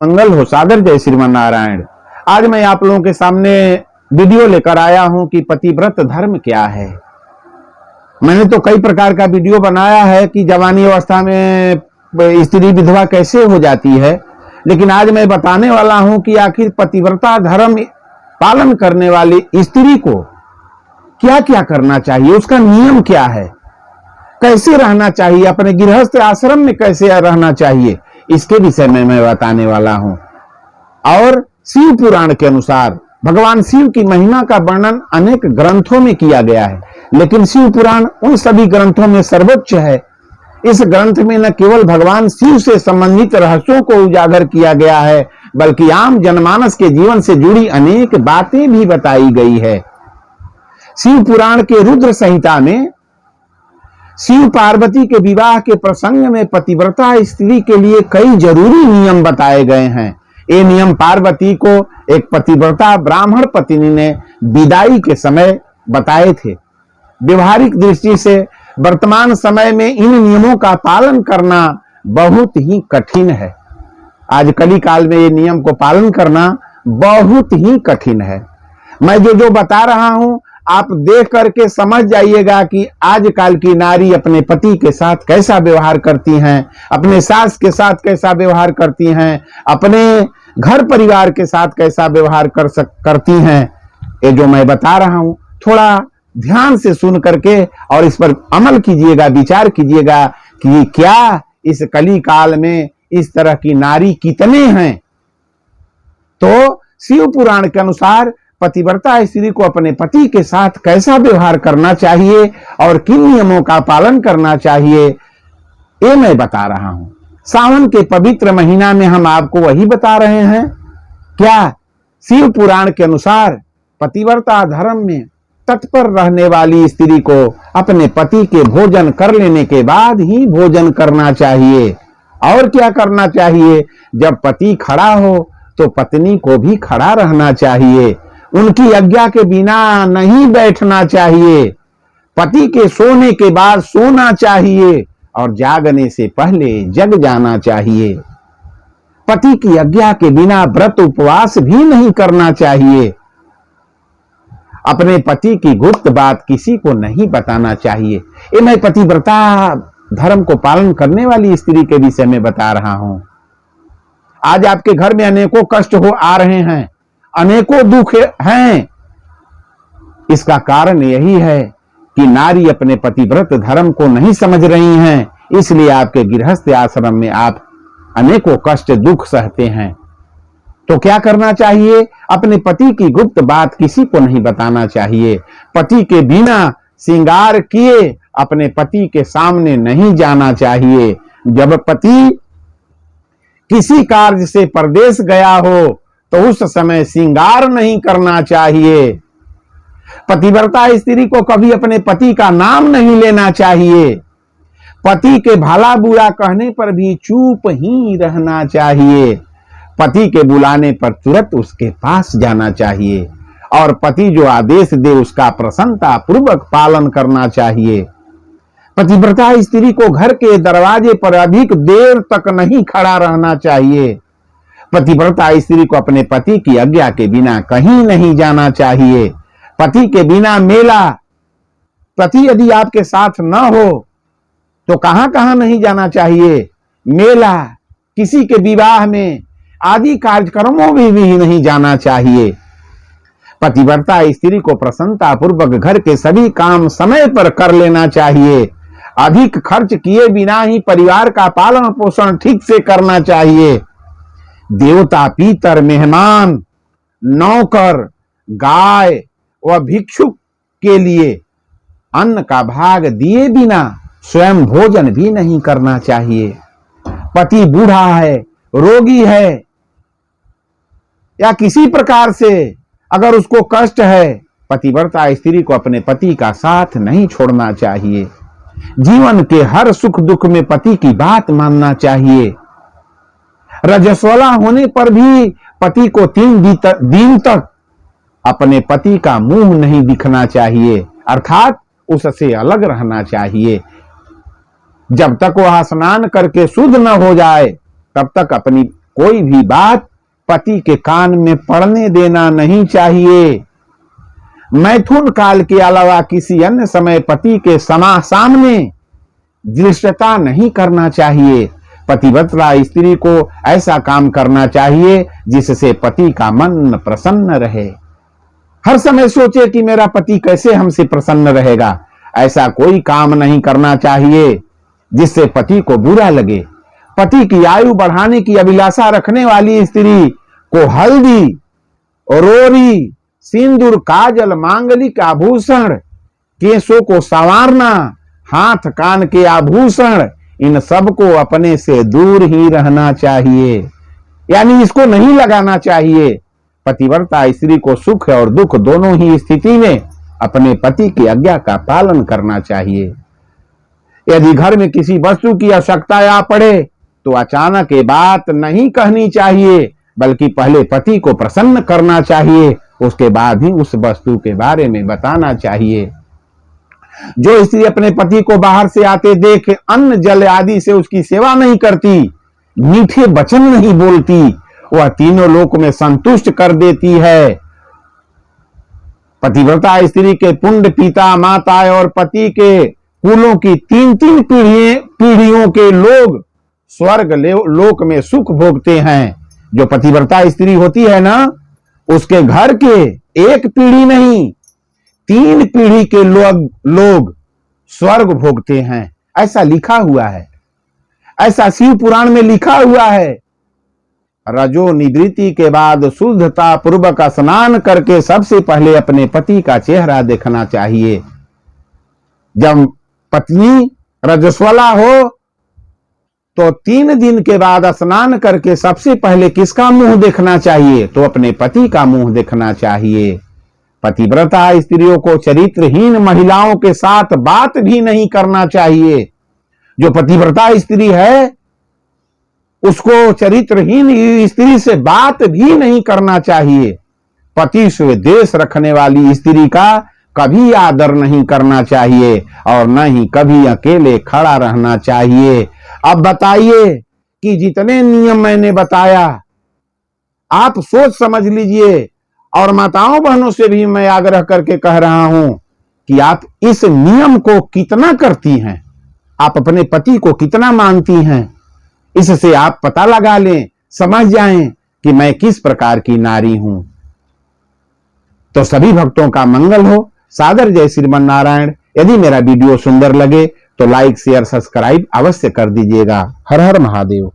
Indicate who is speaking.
Speaker 1: मंगल हो सागर, जय श्रीमान नारायण। आज मैं आप लोगों के सामने वीडियो लेकर आया हूं कि पतिव्रत धर्म क्या है। मैंने तो कई प्रकार का वीडियो बनाया है कि जवानी अवस्था में स्त्री विधवा कैसे हो जाती है, लेकिन आज मैं बताने वाला हूं कि आखिर पतिव्रता धर्म पालन करने वाली स्त्री को क्या क्या करना चाहिए, उसका नियम क्या है, कैसे रहना चाहिए, अपने गृहस्थ आश्रम में कैसे रहना चाहिए, इसके विषय में मैं बताने वाला हूं। और शिव पुराण के अनुसार भगवान शिव की महिमा का वर्णन अनेक ग्रंथों में किया गया है, लेकिन शिव पुराण उन सभी ग्रंथों में सर्वोच्च है। इस ग्रंथ में न केवल भगवान शिव से संबंधित रहस्यों को उजागर किया गया है, बल्कि आम जनमानस के जीवन से जुड़ी अनेक बातें भी बताई गई है। शिव पुराण के रुद्र संहिता में शिव पार्वती के विवाह के प्रसंग में पतिव्रता स्त्री के लिए कई जरूरी नियम बताए गए हैं। ये नियम पार्वती को एक पतिव्रता ब्राह्मण पत्नी ने विदाई के समय बताए थे। व्यवहारिक दृष्टि से वर्तमान समय में इन नियमों का पालन करना बहुत ही कठिन है। आज कली काल में ये नियम को पालन करना बहुत ही कठिन है। मैं जो बता रहा हूं आप देख करके समझ जाइएगा कि आजकल की नारी अपने पति के साथ कैसा व्यवहार करती हैं, अपने सास के साथ कैसा व्यवहार करती हैं, अपने घर परिवार के साथ कैसा व्यवहार करती हैं। ये जो मैं बता रहा हूं थोड़ा ध्यान से सुन करके और इस पर अमल कीजिएगा, विचार कीजिएगा कि क्या इस कली काल में इस तरह की नारी कितने हैं। तो शिव पुराण के अनुसार पतिव्रता स्त्री को अपने पति के साथ कैसा व्यवहार करना चाहिए और किन नियमों का पालन करना चाहिए, ये मैं बता रहा हूं। सावन के पवित्र महीना में हम आपको वही बता रहे हैं। क्या शिव पुराण के अनुसार पतिव्रता धर्म में तत्पर रहने वाली स्त्री को अपने पति के भोजन कर लेने के बाद ही भोजन करना चाहिए। और क्या करना चाहिए, जब पति खड़ा हो तो पत्नी को भी खड़ा रहना चाहिए। उनकी आज्ञा के बिना नहीं बैठना चाहिए। पति के सोने के बाद सोना चाहिए और जागने से पहले जग जाना चाहिए। पति की आज्ञा के बिना व्रत उपवास भी नहीं करना चाहिए। अपने पति की गुप्त बात किसी को नहीं बताना चाहिए। ये मैं पतिव्रता धर्म को पालन करने वाली स्त्री के विषय में बता रहा हूं। आज आपके घर में अनेकों कष्ट हो आ रहे हैं, अनेकों दुख हैं। इसका कारण यही है कि नारी अपने पतिव्रत धर्म को नहीं समझ रही हैं, इसलिए आपके गृहस्थ आश्रम में आप अनेकों कष्ट दुख सहते हैं। तो क्या करना चाहिए, अपने पति की गुप्त बात किसी को नहीं बताना चाहिए। पति के बिना श्रृंगार किए अपने पति के सामने नहीं जाना चाहिए। जब पति किसी कार्य से परदेश गया हो तो उस समय श्रृंगार नहीं करना चाहिए। पतिव्रता स्त्री को कभी अपने पति का नाम नहीं लेना चाहिए। पति के भला बुरा कहने पर भी चुप ही रहना चाहिए। पति के बुलाने पर तुरंत उसके पास जाना चाहिए और पति जो आदेश दे उसका प्रसन्नता पूर्वक पालन करना चाहिए। पतिव्रता स्त्री को घर के दरवाजे पर अधिक देर तक नहीं खड़ा रहना चाहिए। पतिव्रता स्त्री को अपने पति की आज्ञा के बिना कहीं नहीं जाना चाहिए। पति के बिना मेला, पति यदि आपके साथ न हो तो कहां कहां नहीं जाना चाहिए। मेला, किसी के विवाह में आदि कार्यक्रमों में भी नहीं जाना चाहिए। पतिव्रता स्त्री को प्रसन्नता पूर्वक घर के सभी काम समय पर कर लेना चाहिए। अधिक खर्च किए बिना ही परिवार का पालन पोषण ठीक से करना चाहिए। देवता, पीतर, मेहमान, नौकर, गाय व भिक्षुक के लिए अन्न का भाग दिए बिना स्वयं भोजन भी नहीं करना चाहिए। पति बूढ़ा है, रोगी है या किसी प्रकार से अगर उसको कष्ट है, पतिव्रता स्त्री को अपने पति का साथ नहीं छोड़ना चाहिए। जीवन के हर सुख दुख में पति की बात मानना चाहिए। रजस्वला होने पर भी पति को 3 दिन तक अपने पति का मुंह नहीं दिखना चाहिए, अर्थात उससे अलग रहना चाहिए। जब तक वह स्नान करके शुद्ध न हो जाए तब तक अपनी कोई भी बात पति के कान में पड़ने देना नहीं चाहिए। मैथुन काल के अलावा किसी अन्य समय पति के सामने दृष्टता नहीं करना चाहिए। पतिव्रता स्त्री को ऐसा काम करना चाहिए जिससे पति का मन प्रसन्न रहे। हर समय सोचे कि मेरा पति कैसे हमसे प्रसन्न रहेगा। ऐसा कोई काम नहीं करना चाहिए जिससे पति को बुरा लगे। पति की आयु बढ़ाने की अभिलाषा रखने वाली स्त्री को हल्दी, रोरी, सिंदूर, काजल, मांगलिक आभूषण, केशों को संवारना, हाथ कान के आभूषण, इन सब को अपने से दूर ही रहना चाहिए, यानी इसको नहीं लगाना चाहिए। पतिव्रता स्त्री को सुख और दुख दोनों ही स्थिति में अपने पति की आज्ञा का पालन करना चाहिए। यदि घर में किसी वस्तु की आवश्यकता आ पड़े तो अचानक ये बात नहीं कहनी चाहिए, बल्कि पहले पति को प्रसन्न करना चाहिए, उसके बाद ही उस वस्तु के बारे में बताना चाहिए। जो स्त्री अपने पति को बाहर से आते देख अन्न जल आदि से उसकी सेवा नहीं करती, मीठे वचन नहीं बोलती, वह तीनों लोक में संतुष्ट कर देती है। पतिव्रता स्त्री के पुण्य पिता, माता और पति के कुलों की 3-3 पीढ़ियों के लोग स्वर्ग लोक में सुख भोगते हैं। जो पतिव्रता स्त्री होती है ना, उसके घर के एक पीढ़ी नहीं 3 पीढ़ी के लोग स्वर्ग भोगते हैं। ऐसा लिखा हुआ है, ऐसा शिव पुराण में लिखा हुआ है। रजो निवृत्ति के बाद शुद्धता पूर्वक स्नान करके सबसे पहले अपने पति का चेहरा देखना चाहिए। जब पत्नी रजस्वला हो तो 3 दिन के बाद स्नान करके सबसे पहले किसका मुंह देखना चाहिए? तो अपने पति का मुंह देखना चाहिए। पतिव्रता स्त्रियों को चरित्रहीन महिलाओं के साथ बात भी नहीं करना चाहिए। जो पतिव्रता स्त्री है उसको चरित्रहीन स्त्री से बात भी नहीं करना चाहिए। पति से द्वेष रखने वाली स्त्री का कभी आदर नहीं करना चाहिए और न ही कभी अकेले खड़ा रहना चाहिए। अब बताइए कि जितने नियम मैंने बताया आप सोच समझ लीजिए, और माताओं बहनों से भी मैं आग्रह करके कह रहा हूं कि आप इस नियम को कितना करती हैं, आप अपने पति को कितना मानती हैं। इससे आप पता लगा लें, समझ जाएं कि मैं किस प्रकार की नारी हूं। तो सभी भक्तों का मंगल हो। सादर जय श्रीमन नारायण। यदि मेरा वीडियो सुंदर लगे तो लाइक, शेयर, सब्सक्राइब अवश्य कर दीजिएगा। हर हर महादेव।